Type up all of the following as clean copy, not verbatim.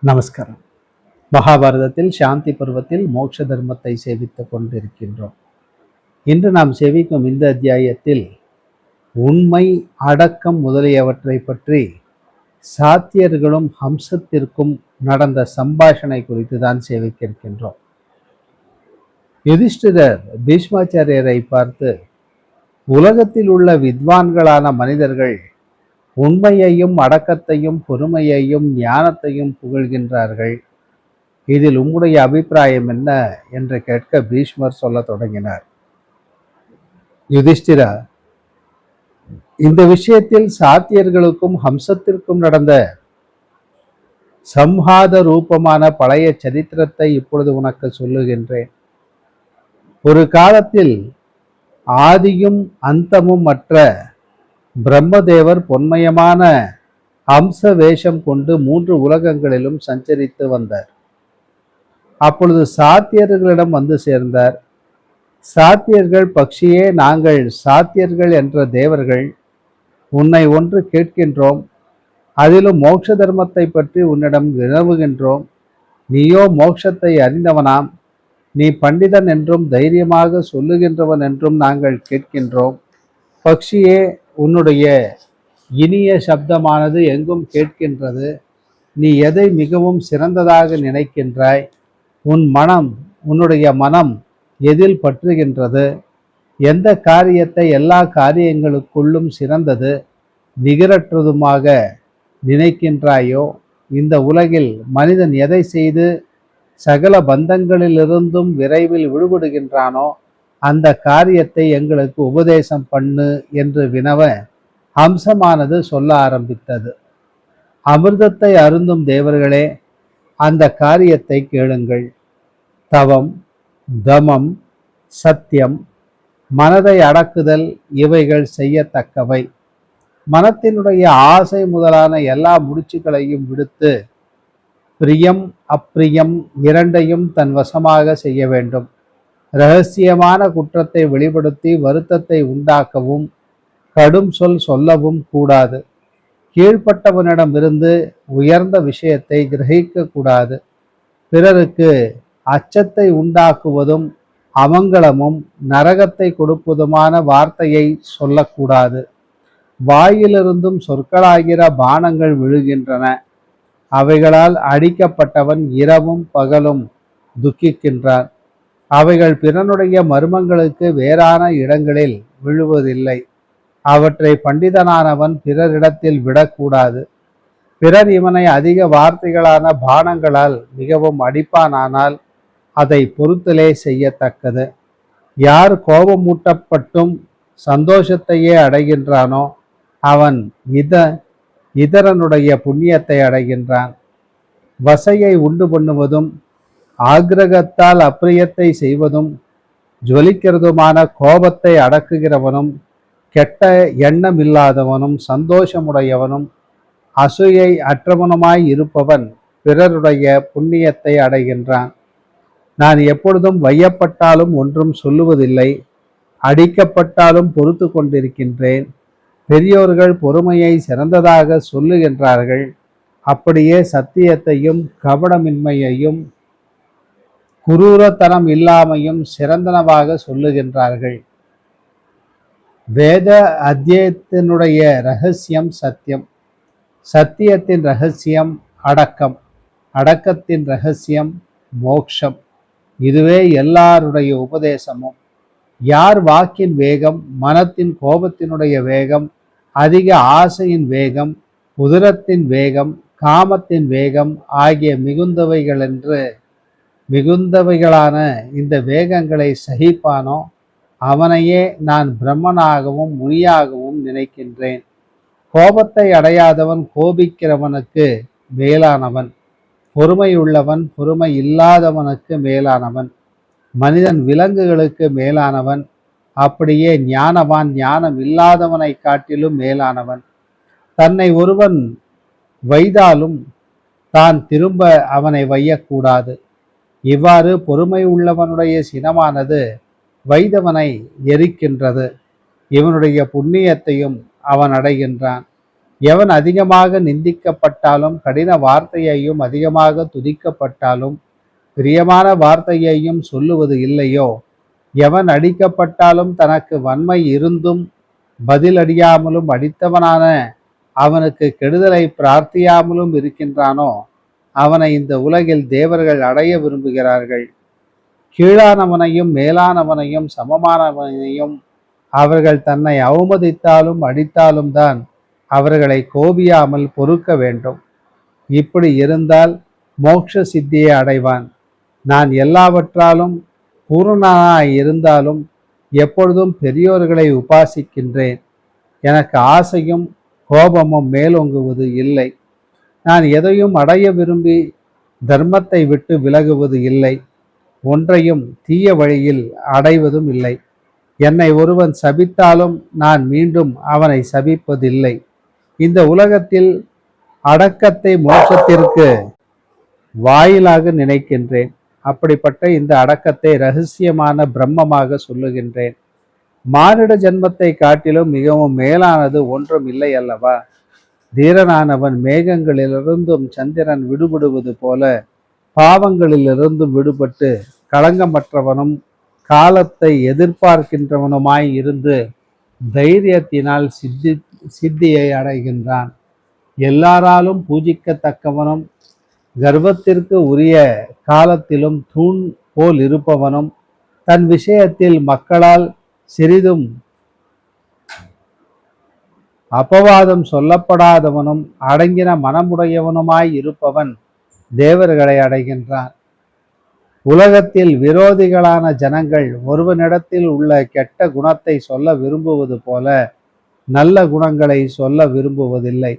நமஸ்காரம். மகாபாரதத்தில் சாந்தி பருவத்தில் மோட்ச தர்மத்தை சேவித்துக் கொண்டிருக்கின்றோம். இன்று நாம் சேவிக்கும் இந்த அத்தியாயத்தில் உண்மை, அடக்கம் முதலியவற்றை பற்றி சாத்தியர்களும் ஹம்சத்திற்கும் நடந்த சம்பாஷணை குறித்து தான் சேவிக்க இருக்கின்றோம். யுதிஷ்டிரர் பீஷ்மாச்சாரியரை பார்த்து, உலகத்தில் உள்ள வித்வான்களான மனிதர்கள் உண்மையையும் அடக்கத்தையும் பொறுமையையும் ஞானத்தையும் புகழ்கின்றார்கள். இதில் உம்முடைய அபிப்பிராயம் என்ன என்று கேட்க பீஷ்மர் சொல்ல தொடங்கினார். யுதிஷ்டிரா, இந்த விஷயத்தில் சாத்தியர்களுக்கும் ஹம்சத்திற்கும் நடந்த சம்ஹாத ரூபமான பழைய சரித்திரத்தை இப்பொழுது உனக்கு சொல்லுகின்றேன். ஒரு காலத்தில் ஆதியும் அந்தமும் மற்ற பிரம்மதேவர் பொன்மயமான ஹம்ச வேஷம் கொண்டு 3 உலகங்களிலும் சஞ்சரித்து வந்தார். அப்பொழுது சாத்தியர்களிடம் வந்து சேர்ந்தார். சாத்தியர்கள், பக்ஷியே, நாங்கள் சாத்தியர்கள் என்ற தேவர்கள் உன்னை ஒன்று கேட்கின்றோம். அதிலும் மோட்ச தர்மத்தை பற்றி உன்னிடம் வினவுகின்றோம். நீயோ மோட்சத்தை அறிந்தவனாம். நீ பண்டிதன் என்றும் தைரியமாக சொல்லுகின்றவன் என்றும் நாங்கள் கேட்கின்றோம். பக்ஷியே, உன்னுடைய இனிய சப்தமானது எங்கும் கேட்கின்றது. நீ எதை மிகவும் சிறந்ததாக நினைக்கின்றாய்? உன்னுடைய மனம் எதில் பற்றுகின்றது? எந்த காரியத்தை எல்லா காரியங்களுக்குள்ளும் சிறந்தது நிகரற்றதுமாக நினைக்கின்றாயோ? இந்த உலகில் மனிதன் எதை செய்து சகல பந்தங்களிலிருந்தும் விரைவில் விடுபடுகின்றானோ அந்த காரியத்தை எங்களுக்கு உபதேசம் பண்ணு என்று வினவ ஹம்சமானது சொல்ல ஆரம்பித்தது. அமிர்தத்தை அருந்தும் தேவர்களே, அந்த காரியத்தை கேளுங்கள். தவம், தமம், சத்தியம், மனதை அடக்குதல் இவைகள் செய்யத்தக்கவை. மனத்தினுடைய ஆசை முதலான எல்லா முடிச்சுகளையும் விடுத்து பிரியம் அப்பிரியம் இரண்டையும் தன் வசமாக செய்ய வேண்டும். இரகசியமான குற்றத்தை வெளிப்படுத்தி வருத்தத்தை உண்டாக்கவும் கடும் சொல் சொல்லவும் கூடாது. கீழ்ப்பட்டவனிடமிருந்து உயர்ந்த விஷயத்தை கிரகிக்க கூடாது. பிறருக்கு அச்சத்தை உண்டாக்குவதும் அமங்கலமும் நரகத்தை கொடுப்பதுமான வார்த்தையை சொல்லக்கூடாது. வாயிலிருந்தும் சொற்களாகிற பானங்கள் விழுகின்றன. அவைகளால் அடிக்கப்பட்டவன் இரவும் பகலும் துக்கிக்கின்றான். அவைகள் பிறனுடைய மர்மங்களுக்கு வேறான இடங்களில் விழுவதில்லை. அவற்றை பண்டிதனானவன் பிறரிடத்தில் விடக்கூடாது. பிறர் இவனை அதிக வார்த்தைகளான பானங்களால் மிகவும் அடிப்பானானால் அதை பொறுத்தலே செய்யத்தக்கது. யார் கோபமூட்டப்பட்டும் சந்தோஷத்தையே அடைகின்றானோ அவன் இதரனுடைய புண்ணியத்தை அடைகின்றான். வசையை உண்டு பண்ணுவதும் ஆக்ரகத்தால் அப்பிரியத்தை செய்வதும் ஜொலிக்கிறதுமான கோபத்தை அடக்குகிறவனும் கெட்ட எண்ணமில்லாதவனும் சந்தோஷமுடையவனும் அசூயை அற்றவனுமாய் இருப்பவன் பிறருடைய புண்ணியத்தை அடைகின்றான். நான் எப்பொழுதும் வையப்பட்டாலும் ஒன்றும் சொல்லுவதில்லை, அடிக்கப்பட்டாலும் பொறுத்து கொண்டிருக்கின்றேன். பெரியோர்கள் பொறுமையை சிறந்ததாக சொல்லுகின்றார்கள். அப்படியே சத்தியத்தையும் கபடமின்மையையும் குரூரத்தனம் இல்லாமையும் சிறந்தனவாக சொல்லுகின்றார்கள். வேத அத்தியத்தினுடைய இரகசியம் சத்தியம், சத்தியத்தின் இரகசியம் அடக்கம், அடக்கத்தின் இரகசியம் மோக்ஷம். இதுவே எல்லாருடைய உபதேசமும். யார் வாக்கின் வேகம், மனத்தின் கோபத்தினுடைய வேகம், அதிக ஆசையின் வேகம், உதரத்தின் வேகம், காமத்தின் வேகம் ஆகிய மிகுந்தவைகளான இந்த வேகங்களை சகிப்பானோ அவனையே நான் பிரம்மனாகவும் முனியாகவும் நினைக்கின்றேன். கோபத்தை அடையாதவன் கோபிக்கிறவனுக்கு மேலானவன். பொறுமையுள்ளவன் பொறுமை இல்லாதவனுக்கு மேலானவன். மனிதன் விலங்குகளுக்கு மேலானவன். அப்படியே ஞானவான் ஞானம் இல்லாதவனை காட்டிலும் மேலானவன். தன்னை ஒருவன் வைதாலும் தான் திரும்ப அவனை வையக்கூடாது. இவ்வாறு பொறுமை உள்ளவனுடைய சினமானது வைதவனை எரிக்கின்றது. இவனுடைய புண்ணியத்தையும் அவன் அடைகின்றான். எவன் அதிகமாக நிந்திக்கப்பட்டாலும் கடின வார்த்தையையும் அதிகமாக துதிக்கப்பட்டாலும் பிரியமான வார்த்தையையும் சொல்லுவது இல்லையோ, எவன் அடிக்கப்பட்டாலும் தனக்கு வன்மை இருந்தும் பதிலடியாமலும் அடித்தவனான அவனுக்கு கெடுதலை பிரார்த்தியாமலும் இருக்கின்றானோ, அவனை இந்த உலகில் தேவர்கள் அடைய விரும்புகிறார்கள். கீழானவனையும் மேலானவனையும் சமமானவனையும் அவர்கள் தன்னை அவமதித்தாலும் அடித்தாலும் தான் அவர்களை கோபியாமல் பொறுக்க வேண்டும். இப்படி இருந்தால் மோட்ச சித்தியை அடைவான். நான் எல்லாவற்றாலும் பூரணனாய் இருந்தாலும் எப்பொழுதும் பெரியோர்களை உபாசிக்கின்றேன். எனக்கு ஆசையும் கோபமும் மேலோங்குவது இல்லை. நான் எதையும் அடைய விரும்பி தர்மத்தை விட்டு விலகுவது இல்லை. ஒன்றையும் தீய வழியில் அடைவதும் இல்லை. என்னை ஒருவன் சபித்தாலும் நான் மீண்டும் அவனை சபிப்பதில்லை. இந்த உலகத்தில் அடக்கத்தை மோட்சத்திற்கு வாயிலாக நினைக்கின்றேன். அப்படிப்பட்ட இந்த அடக்கத்தை இரகசியமான பிரம்மமாக சொல்லுகின்றேன். மானிட ஜென்மத்தை காட்டிலும் மிகவும் மேலானது ஒன்றும் இல்லை அல்லவா? தீரனானவன் மேகங்களிலிருந்தும் சந்திரன் விடுபடுவது போல பாவங்களிலிருந்தும் விடுபட்டு களங்கமற்றவனும் காலத்தை எதிர்பார்க்கின்றவனுமாய் இருந்து தைரியத்தினால் சித்தியை அடைகின்றான். எல்லாராலும் பூஜிக்கத்தக்கவனும் கர்வத்திற்கு உரிய காலத்திலும் தூண் போல் இருப்பவனும் தன் விஷயத்தில் மக்களால் சிறிதும் அபவாதம் சொல்லப்படாதவனும் அடங்கின மனமுடையவனுமாய் இருப்பவன் தேவர்களை அடைகின்றான். உலகத்தில் விரோதிகளான ஜனங்கள் ஒருவனிடத்தில் உள்ள கெட்ட குணத்தை சொல்ல விரும்புவது போல நல்ல குணங்களை சொல்ல விரும்புவதில்லை.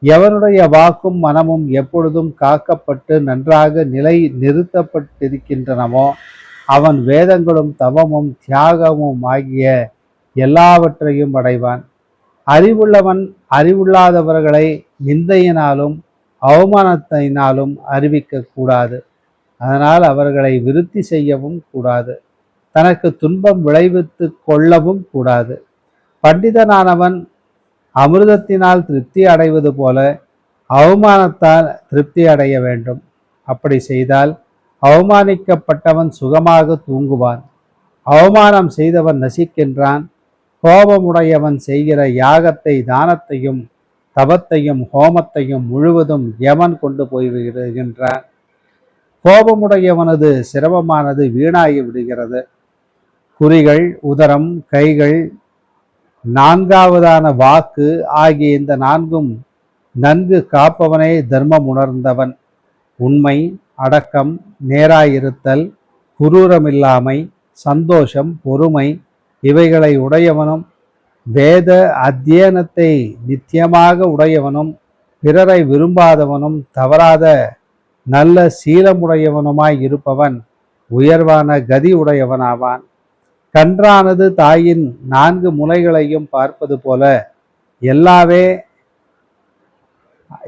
எவனுடைய வாக்கும் மனமும் எப்பொழுதும் காக்கப்பட்டு நன்றாக நிலை நிறுத்தப்பட்டிருக்கின்றனவோ அவன் வேதங்களும் தவமும் தியாகமும் ஆகிய எல்லாவற்றையும் அடைவான். அறிவுள்ளவன் அறிவுள்ளாதவர்களை நிந்தையினாலும் அவமானத்தினாலும் அறிவிக்க கூடாது. அதனால் அவர்களை விருத்தி செய்யவும் கூடாது. தனக்கு துன்பம் விளைவித்து கொள்ளவும் கூடாது. பண்டிதனானவன் அமிர்தத்தினால் திருப்தி அடைவது போல அவமானத்தால் திருப்தி அடைய வேண்டும். அப்படி செய்தால் அவமானிக்கப்பட்டவன் சுகமாக தூங்குவான். அவமானம் செய்தவன் நசிக்கின்றான். கோபமுடையவன் செய்கிற யாகத்தை தானத்தையும் தபத்தையும் ஹோமத்தையும் முழுவதும் யமன் கொண்டு போய் விடுகின்றான். கோபமுடையவனது சிரமமானது வீணாகி விடுகிறது. குறிகள், உதரம், கைகள், நான்காவதான வாக்கு ஆகிய இந்த நான்கும் நன்கு காப்பவனே தர்மம் உணர்ந்தவன். உண்மை, அடக்கம், நேராயிருத்தல், குரூரமில்லாமை, சந்தோஷம், பொறுமை இவைகளை உடையவனும் வேத அத்தியனத்தை நித்தியமாக உடையவனும் பிறரை விரும்பாதவனும் தவறாத நல்ல சீலமுடையவனுமாய் இருப்பவன் உயர்வான கதி உடையவனாவான். கன்றானது தாயின் 4 முலைகளையும் பார்ப்பது போல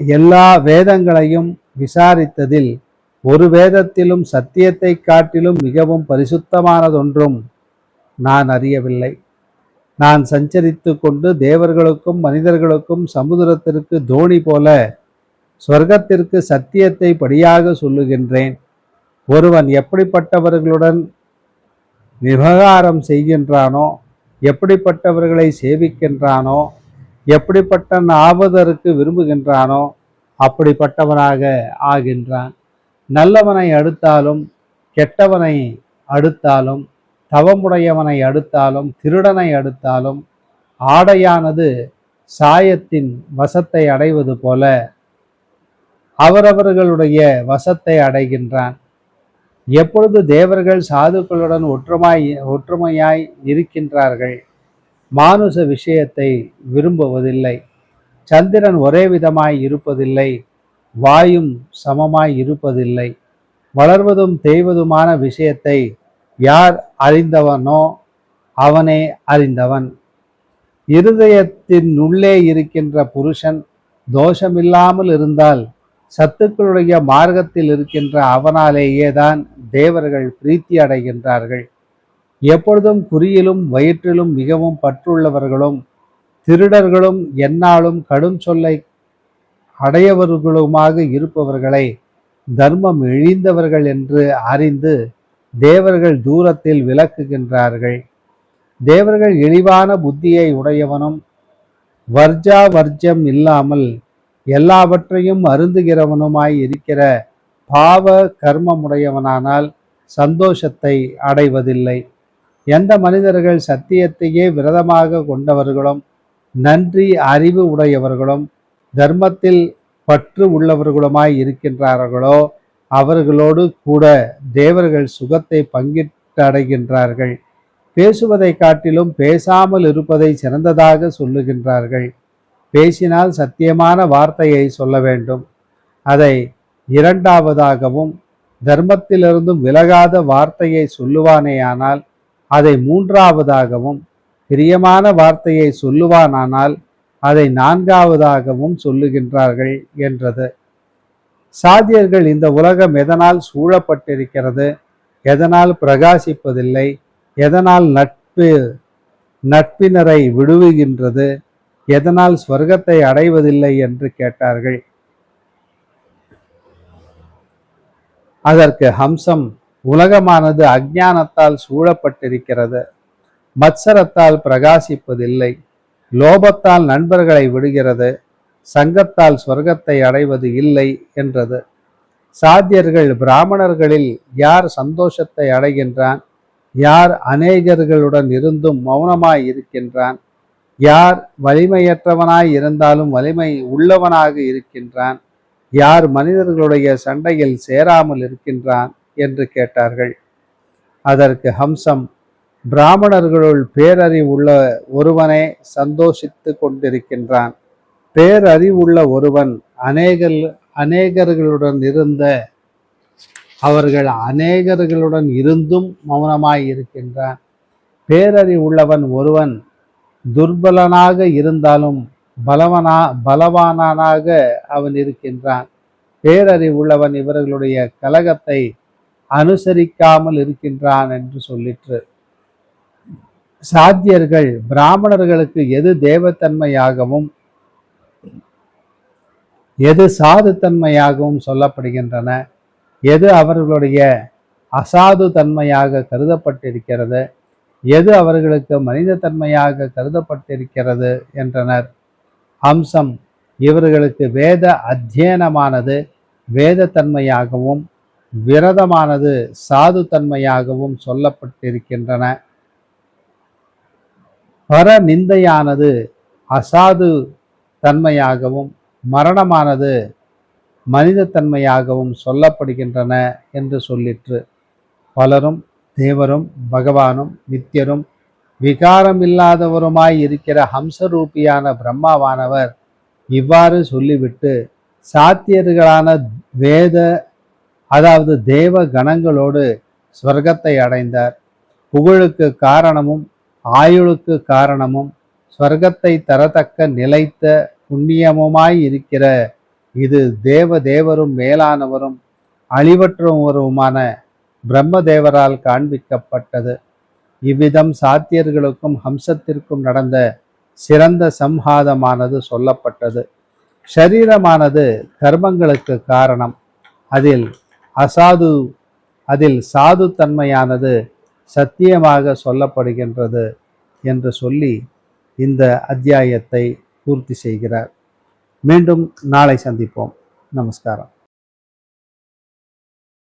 எல்லா வேதங்களையும் விசாரித்ததில் ஒரு வேதத்திலும் சத்தியத்தை காட்டிலும் மிகவும் பரிசுத்தமானதொன்றும் நான் அறியவில்லை. நான் சஞ்சரித்து கொண்டு தேவர்களுக்கும் மனிதர்களுக்கும் சமுதிரத்திற்கு தோணி போல சொர்க்கத்திற்கு சத்தியத்தை படியாக சொல்லுகின்றேன். ஒருவன் எப்படிப்பட்டவர்களுடன் விவகாரம் செய்கின்றானோ, எப்படிப்பட்டவர்களை சேவிக்கின்றானோ, எப்படிப்பட்ட ஆவதற்கு விரும்புகின்றானோ அப்படிப்பட்டவனாக ஆகின்றான். நல்லவனை அடுத்தாலும் கெட்டவனை அடுத்தாலும் தவமுடையவனை அடுத்தாலும் திருடனை அடுத்தாலும் ஆடையானது சாயத்தின் வசத்தை அடைவது போல அவரவர்களுடைய வசத்தை அடைகின்றான். எப்பொழுது தேவர்கள் சாதுக்களுடன் ஒற்றுமையாய் இருக்கின்றார்கள், மானுச விஷயத்தை விரும்புவதில்லை. சந்திரன் ஒரே விதமாய் இருப்பதில்லை, வாயும் சமமாய் இருப்பதில்லை. வளர்வதும் தேய்வதுமான விஷயத்தை யார் அறிந்தவனோ அவனே அறிந்தவன். இருதயத்தின் உள்ளே இருக்கின்ற புருஷன் தோஷமில்லாமல் இருந்தால் சத்துக்களுடைய மார்க்கத்தில் இருக்கின்ற அவனாலேயே தான் தேவர்கள் பிரீத்தி அடைகின்றார்கள். எப்பொழுதும் குறியிலும் வயிற்றிலும் மிகவும் பற்றுள்ளவர்களும் திருடர்களும் எந்நாளும் கடும் சொல்லை அடையவர்களுமாக இருப்பவர்களை தர்மம் இழிந்தவர்கள் என்று அறிந்து தேவர்கள் தூரத்தில் விலக்குகின்றார்கள். தேவர்கள் இழிவான புத்தியை உடையவனும் வர்ஜா வர்ஜம் இல்லாமல் எல்லாவற்றையும் அருந்துகிறவனுமாய் இருக்கிற பாவ கர்மமுடையவனானால் சந்தோஷத்தை அடைவதில்லை. எந்த மனிதர்கள் சத்தியத்தையே விரதமாக கொண்டவர்களும் நன்றி அறிவு உடையவர்களும் தர்மத்தில் பற்று உள்ளவர்களுமாய் இருக்கின்றார்களோ அவர்களோடு கூட தேவர்கள் சுகத்தை பங்கிட்டு அடைகின்றார்கள். பேசுவதை காட்டிலும் பேசாமல் இருப்பதை சிறந்ததாக சொல்லுகின்றார்கள். பேசினால் சத்தியமான வார்த்தையை சொல்ல வேண்டும். அதை இரண்டாவதாகவும் தர்மத்திலிருந்தும் விலகாத வார்த்தையை சொல்லுவானேயானால் அதை மூன்றாவதாகவும் பிரியமான வார்த்தையை சொல்லுவானானால் அதை நான்காவதாகவும் சொல்லுகின்றார்கள் என்றது. சாதியர்கள் இந்த உலகம் எதனால் சூழப்பட்டிருக்கிறது, எதனால் பிரகாசிப்பதில்லை, எதனால் நட்பினரை விடுவுகின்றது, எதனால் ஸ்வர்க்கத்தை அடைவதில்லை என்று கேட்டார்கள். அதற்கு ஹம்சம், உலகமானது அஞ்ஞானத்தால் சூழப்பட்டிருக்கிறது, மத்சரத்தால் பிரகாசிப்பதில்லை, லோபத்தால் நண்பர்களை விடுகிறது, சங்கத்தால் ஸ்வர்க்கத்தை அடைவது இல்லை என்றது. சாத்தியர்கள் பிராமணர்களில் யார் சந்தோஷத்தை அடைகின்றான், யார் அநேகர்களுடன் இருந்தும் மௌனமாய் இருக்கின்றான், யார் வலிமையற்றவனாய் இருந்தாலும் வலிமை உள்ளவனாக இருக்கின்றான், யார் மனிதர்களுடைய சண்டையில் சேராமல் இருக்கின்றான் என்று கேட்டார்கள். அதற்கு ஹம்சம், பிராமணர்களுள் பேரறிவுள்ள ஒருவனே சந்தோஷித்து கொண்டிருக்கின்றான். பேரறிவுள்ள ஒருவன் அநேகர்களுடன் அநேகர்களுடன் இருந்தும் மௌனமாய் இருக்கின்றான். பேரறிவுள்ளவன் ஒருவன் துர்பலனாக இருந்தாலும் பலவானாக அவன் இருக்கின்றான். பேரறிவுள்ளவன் இவர்களுடைய கலகத்தை அனுசரிக்காமல் இருக்கின்றான் என்று சொல்லிற்று. சாத்தியர்கள் பிராமணர்களுக்கு எது தேவத்தன்மையாகவும் எது சாது தன்மையாகவும் சொல்லப்படுகின்றன, எது அவர்களுடைய அசாது தன்மையாக கருதப்பட்டிருக்கிறது, எது அவர்களுக்கு மனித தன்மையாக கருதப்பட்டிருக்கிறது என்றனர். ஹம்சம், இவர்களுக்கு வேத அத்தியனமானது வேத தன்மையாகவும் விரதமானது சாது தன்மையாகவும் சொல்லப்பட்டிருக்கின்றன. பரநிந்தையானது அசாது தன்மையாகவும் மரணமானது மனித தன்மையாகவும் சொல்லப்படுகின்றன என்று சொல்லிற்று. பலரும் தேவரும் பகவானும் நித்தியரும் விகாரமில்லாதவருமாய் இருக்கிற ஹம்சரூபியான பிரம்மாவானவர் இவ்வாறு சொல்லிவிட்டு சாத்தியர்களான தேவ கணங்களோடு ஸ்வர்க்கத்தை அடைந்தார். புகழுக்கு காரணமும் ஆயுளுக்கு காரணமும் ஸ்வர்க்கத்தை தரத்தக்க நிலைத்த புண்ணியமுமாய் இருக்கிற இது தேவரும் மேலானவரும் அழிவற்றவருமான பிரம்மதேவரால் காண்பிக்கப்பட்டது. இவ்விதம் சாத்தியர்களுக்கும் ஹம்சத்திற்கும் நடந்த சிறந்த சம்ஹாதமானது சொல்லப்பட்டது. ஷரீரமானது கர்மங்களுக்கு காரணம். அதில் சாது தன்மையானது சத்தியமாக சொல்லப்படுகின்றது என்று சொல்லி இந்த அத்தியாயத்தை பூர்த்தி செய்கிறார். மீண்டும் நாளை சந்திப்போம். நமஸ்காரம்.